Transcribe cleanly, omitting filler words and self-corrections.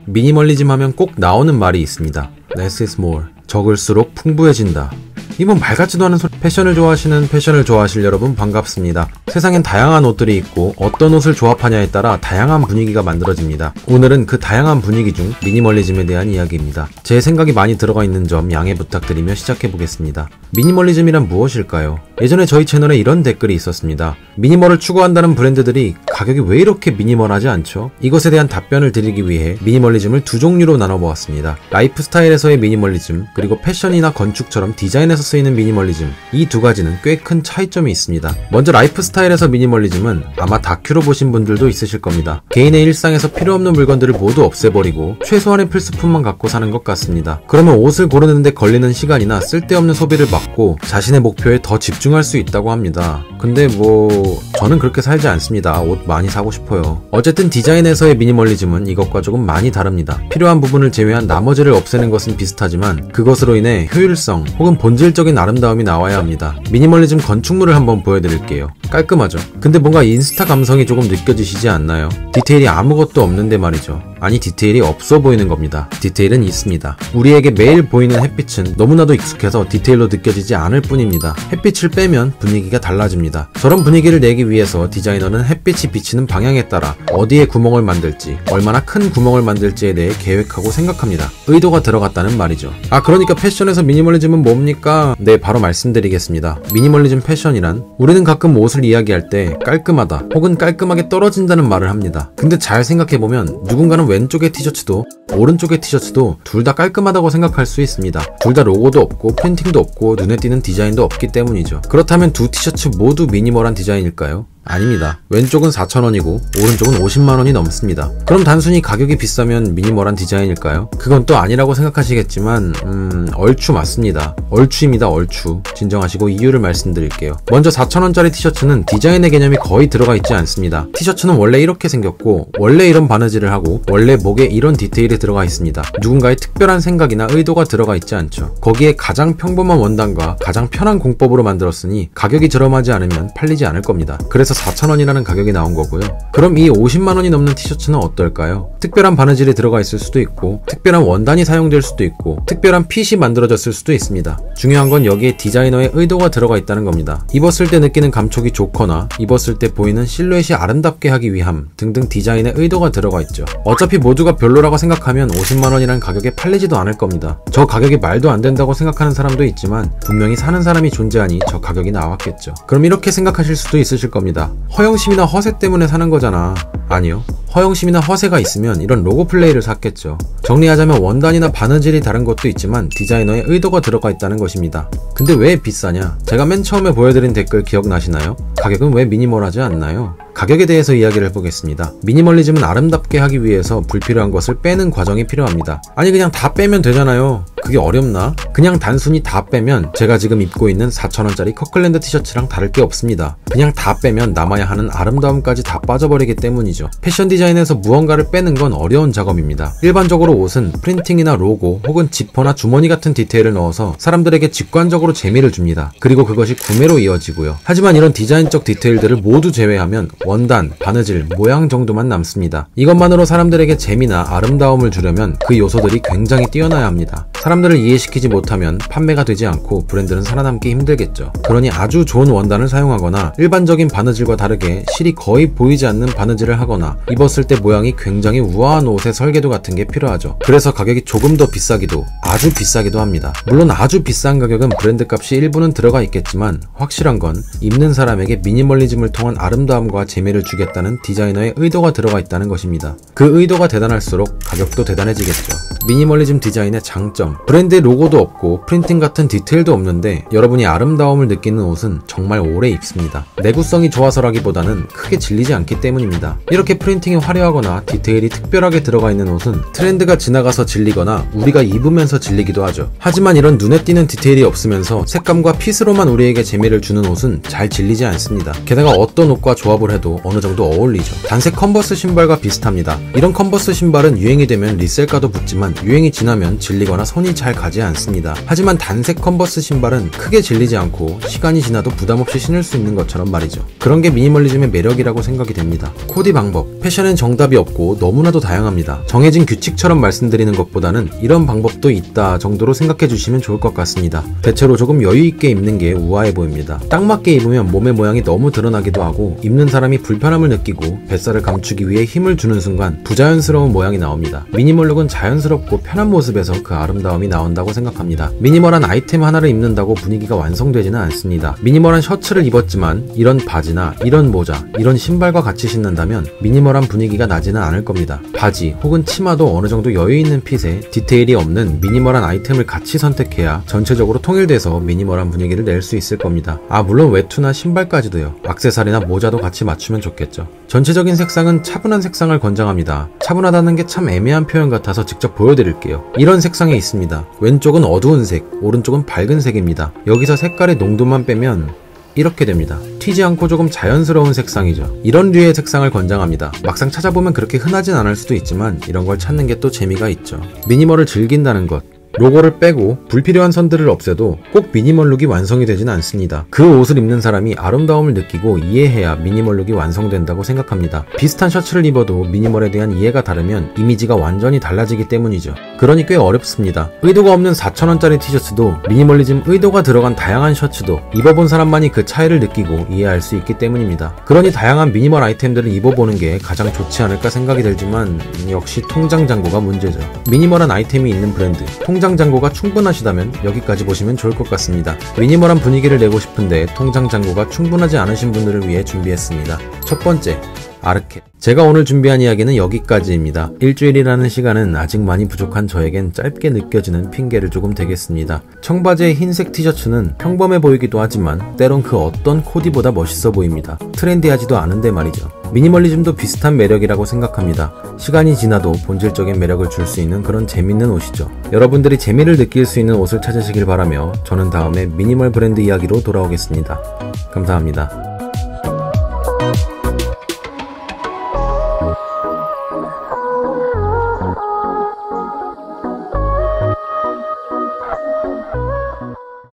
미니멀리즘 하면 꼭 나오는 말이 있습니다. Less is more. 적을수록 풍부해진다. 이건 말 같지도 않은 소리. 패션을 좋아하시는 패션을 좋아하실 여러분 반갑습니다. 세상엔 다양한 옷들이 있고 어떤 옷을 조합하냐에 따라 다양한 분위기가 만들어집니다. 오늘은 그 다양한 분위기 중 미니멀리즘에 대한 이야기입니다. 제 생각이 많이 들어가 있는 점 양해 부탁드리며 시작해보겠습니다. 미니멀리즘이란 무엇일까요? 예전에 저희 채널에 이런 댓글이 있었습니다. 미니멀을 추구한다는 브랜드들이 가격이 왜 이렇게 미니멀하지 않죠? 이것에 대한 답변을 드리기 위해 미니멀리즘을 두 종류로 나눠보았습니다. 라이프스타일에서의 미니멀리즘, 그리고 패션이나 건축처럼 디자인에서 쓰이는 미니멀리즘, 이 두 가지는 꽤 큰 차이점이 있습니다. 먼저 라이프스타일에서 미니멀리즘은 아마 다큐로 보신 분들도 있으실 겁니다. 개인의 일상에서 필요 없는 물건들을 모두 없애버리고 최소한의 필수품만 갖고 사는 것 같습니다. 그러면 옷을 고르는데 걸리는 시간이나 쓸데없는 소비를 막고 자신의 목표에 더 집중할 수 있다고 합니다. 근데 저는 그렇게 살지 않습니다. 옷 많이 사고 싶어요. 어쨌든 디자인에서의 미니멀리즘은 이것과 조금 많이 다릅니다. 필요한 부분을 제외한 나머지를 없애는 것은 비슷하지만 그것으로 인해 효율성 혹은 본질적인 아름다움이 나와야 합니다. 미니멀리즘 건축물을 한번 보여드릴게요. 깔끔하죠? 근데 뭔가 인스타 감성이 조금 느껴지시지 않나요? 디테일이 아무것도 없는데 말이죠. 아니, 디테일이 없어 보이는 겁니다. 디테일은 있습니다. 우리에게 매일 보이는 햇빛은 너무나도 익숙해서 디테일로 느껴지지 않을 뿐입니다. 햇빛을 빼면 분위기가 달라집니다. 저런 분위기를 내기 위해서 디자이너는 햇빛이 비치는 방향에 따라 어디에 구멍을 만들지, 얼마나 큰 구멍을 만들지에 대해 계획하고 생각합니다. 의도가 들어갔다는 말이죠. 그러니까 패션에서 미니멀리즘은 뭡니까? 네, 바로 말씀드리겠습니다. 미니멀리즘 패션이란, 우리는 가끔 옷을 이야기할 때 깔끔하다 혹은 깔끔하게 떨어진다는 말을 합니다. 근데 잘 생각해보면 누군가는 왼쪽의 티셔츠도 오른쪽의 티셔츠도 둘 다 깔끔하다고 생각할 수 있습니다. 둘 다 로고도 없고 프린팅도 없고 눈에 띄는 디자인도 없기 때문이죠. 그렇다면 두 티셔츠 모두 미니멀한 디자인일까요? 아닙니다. 왼쪽은 4,000원이고 오른쪽은 50만원이 넘습니다. 그럼 단순히 가격이 비싸면 미니멀한 디자인일까요? 그건 또 아니라고 생각하시겠지만 얼추 맞습니다. 얼추입니다. 얼추. 진정하시고 이유를 말씀드릴게요. 먼저 4,000원짜리 티셔츠는 디자인의 개념이 거의 들어가 있지 않습니다. 티셔츠는 원래 이렇게 생겼고 원래 이런 바느질을 하고 원래 목에 이런 디테일이 들어가 있습니다. 누군가의 특별한 생각이나 의도가 들어가 있지 않죠. 거기에 가장 평범한 원단과 가장 편한 공법으로 만들었으니 가격이 저렴하지 않으면 팔리지 않을 겁니다. 그래서 4,000원이라는 가격이 나온 거고요. 그럼 이 50만원이 넘는 티셔츠는 어떨까요? 특별한 바느질이 들어가 있을 수도 있고 특별한 원단이 사용될 수도 있고 특별한 핏이 만들어졌을 수도 있습니다. 중요한 건 여기에 디자이너의 의도가 들어가 있다는 겁니다. 입었을 때 느끼는 감촉이 좋거나 입었을 때 보이는 실루엣이 아름답게 하기 위함 등등 디자인의 의도가 들어가 있죠. 어차피 모두가 별로라고 생각하면 50만원이라는 가격에 팔리지도 않을 겁니다. 저 가격이 말도 안 된다고 생각하는 사람도 있지만 분명히 사는 사람이 존재하니 저 가격이 나왔겠죠. 그럼 이렇게 생각하실 수도 있으실 겁니다. 허영심이나 허세 때문에 사는 거잖아. 아니요. 허영심이나 허세가 있으면 이런 로고 플레이를 샀겠죠. 정리하자면 원단이나 바느질이 다른 것도 있지만 디자이너의 의도가 들어가 있다는 것입니다. 근데 왜 비싸냐? 제가 맨 처음에 보여드린 댓글 기억나시나요? 가격은 왜 미니멀하지 않나요? 가격에 대해서 이야기를 해보겠습니다. 미니멀리즘은 아름답게 하기 위해서 불필요한 것을 빼는 과정이 필요합니다. 아니, 그냥 다 빼면 되잖아요. 그게 어렵나? 그냥 단순히 다 빼면 제가 지금 입고 있는 4,000원짜리 커클랜드 티셔츠랑 다를 게 없습니다. 그냥 다 빼면 남아야 하는 아름다움까지 다 빠져버리기 때문이죠. 패션 디자인에서 무언가를 빼는 건 어려운 작업입니다. 일반적으로 옷은 프린팅이나 로고 혹은 지퍼나 주머니 같은 디테일을 넣어서 사람들에게 직관적으로 재미를 줍니다. 그리고 그것이 구매로 이어지고요. 하지만 이런 디자인적 디테일들을 모두 제외하면 원단, 바느질, 모양 정도만 남습니다. 이것만으로 사람들에게 재미나 아름다움을 주려면 그 요소들이 굉장히 뛰어나야 합니다. 사람들을 이해시키지 못하면 판매가 되지 않고 브랜드는 살아남기 힘들겠죠. 그러니 아주 좋은 원단을 사용하거나 일반적인 바느질과 다르게 실이 거의 보이지 않는 바느질을 하거나 입었을 때 모양이 굉장히 우아한 옷의 설계도 같은 게 필요하죠. 그래서 가격이 조금 더 비싸기도 아주 비싸기도 합니다. 물론 아주 비싼 가격은 브랜드 값이 일부는 들어가 있겠지만 확실한 건 입는 사람에게 미니멀리즘을 통한 아름다움과 재미를 주겠다는 디자이너의 의도가 들어가 있다는 것입니다. 그 의도가 대단할수록 가격도 대단해지겠죠. 미니멀리즘 디자인의 장점, 브랜드의 로고도 없고 프린팅 같은 디테일도 없는데 여러분이 아름다움을 느끼는 옷은 정말 오래 입습니다. 내구성이 좋아서라기보다는 크게 질리지 않기 때문입니다. 이렇게 프린팅이 화려하거나 디테일이 특별하게 들어가 있는 옷은 트렌드가 지나가서 질리거나 우리가 입으면서 질리기도 하죠. 하지만 이런 눈에 띄는 디테일이 없으면서 색감과 핏으로만 우리에게 재미를 주는 옷은 잘 질리지 않습니다. 게다가 어떤 옷과 조합을 해도 어느 정도 어울리죠. 단색 컨버스 신발과 비슷합니다. 이런 컨버스 신발은 유행이 되면 리셀가도 붙지만 유행이 지나면 질리거나 손이 잘 가지 않습니다. 하지만 단색 컨버스 신발은 크게 질리지 않고 시간이 지나도 부담없이 신을 수 있는 것처럼 말이죠. 그런 게 미니멀리즘의 매력이라고 생각이 됩니다. 코디 방법. 패션엔 정답이 없고 너무나도 다양합니다. 정해진 규칙처럼 말씀드리는 것보다는 이런 방법도 있다 정도로 생각해 주시면 좋을 것 같습니다. 대체로 조금 여유 있게 입는 게 우아해 보입니다. 딱 맞게 입으면 몸의 모양이 너무 드러나기도 하고 입는 사람이 불편함을 느끼고 뱃살을 감추기 위해 힘을 주는 순간 부자연스러운 모양이 나옵니다. 미니멀룩은 자연스럽고 편한 모습에서 그 아름다움이 나온다고 생각합니다. 미니멀한 아이템 하나를 입는다고 분위기가 완성되지는 않습니다. 미니멀한 셔츠를 입었지만 이런 바지나 이런 모자, 이런 신발과 같이 신는다면 미니멀한 분위기가 나지는 않을 겁니다. 바지 혹은 치마도 어느 정도 여유 있는 핏에 디테일이 없는 미니멀한 아이템을 같이 선택해야 전체적으로 통일돼서 미니멀한 분위기를 낼 수 있을 겁니다. 물론 외투나 신발까지도요. 액세서리나 모자도 같이 맞추면 좋겠죠. 전체적인 색상은 차분한 색상을 권장합니다. 차분하다는 게 참 애매한 표현 같아서 직접 보여드릴게요. 이런 색상이 있습니다. 왼쪽은 어두운 색, 오른쪽은 밝은 색입니다. 여기서 색깔의 농도만 빼면 이렇게 됩니다. 튀지 않고 조금 자연스러운 색상이죠. 이런 류의 색상을 권장합니다. 막상 찾아보면 그렇게 흔하진 않을 수도 있지만 이런 걸 찾는 게 또 재미가 있죠. 미니멀을 즐긴다는 것. 로고를 빼고 불필요한 선들을 없애도 꼭 미니멀 룩이 완성이 되진 않습니다. 그 옷을 입는 사람이 아름다움을 느끼고 이해해야 미니멀 룩이 완성된다고 생각합니다. 비슷한 셔츠를 입어도 미니멀에 대한 이해가 다르면 이미지가 완전히 달라지기 때문이죠. 그러니 꽤 어렵습니다. 의도가 없는 4,000원짜리 티셔츠도 미니멀리즘 의도가 들어간 다양한 셔츠도 입어본 사람만이 그 차이를 느끼고 이해할 수 있기 때문입니다. 그러니 다양한 미니멀 아이템들을 입어보는 게 가장 좋지 않을까 생각이 들지만 역시 통장 잔고가 문제죠. 미니멀한 아이템이 있는 브랜드, 통장 잔고가 충분하시다면 여기까지 보시면 좋을 것 같습니다. 미니멀한 분위기를 내고 싶은데 통장 잔고가 충분하지 않으신 분들을 위해 준비했습니다. 첫 번째, 아르케. 제가 오늘 준비한 이야기는 여기까지입니다. 일주일이라는 시간은 아직 많이 부족한 저에겐 짧게 느껴지는 핑계를 조금 대겠습니다. 청바지에 흰색 티셔츠는 평범해 보이기도 하지만 때론 그 어떤 코디보다 멋있어 보입니다. 트렌디하지도 않은데 말이죠. 미니멀리즘도 비슷한 매력이라고 생각합니다. 시간이 지나도 본질적인 매력을 줄 수 있는 그런 재밌는 옷이죠. 여러분들이 재미를 느낄 수 있는 옷을 찾으시길 바라며 저는 다음에 미니멀 브랜드 이야기로 돌아오겠습니다. 감사합니다.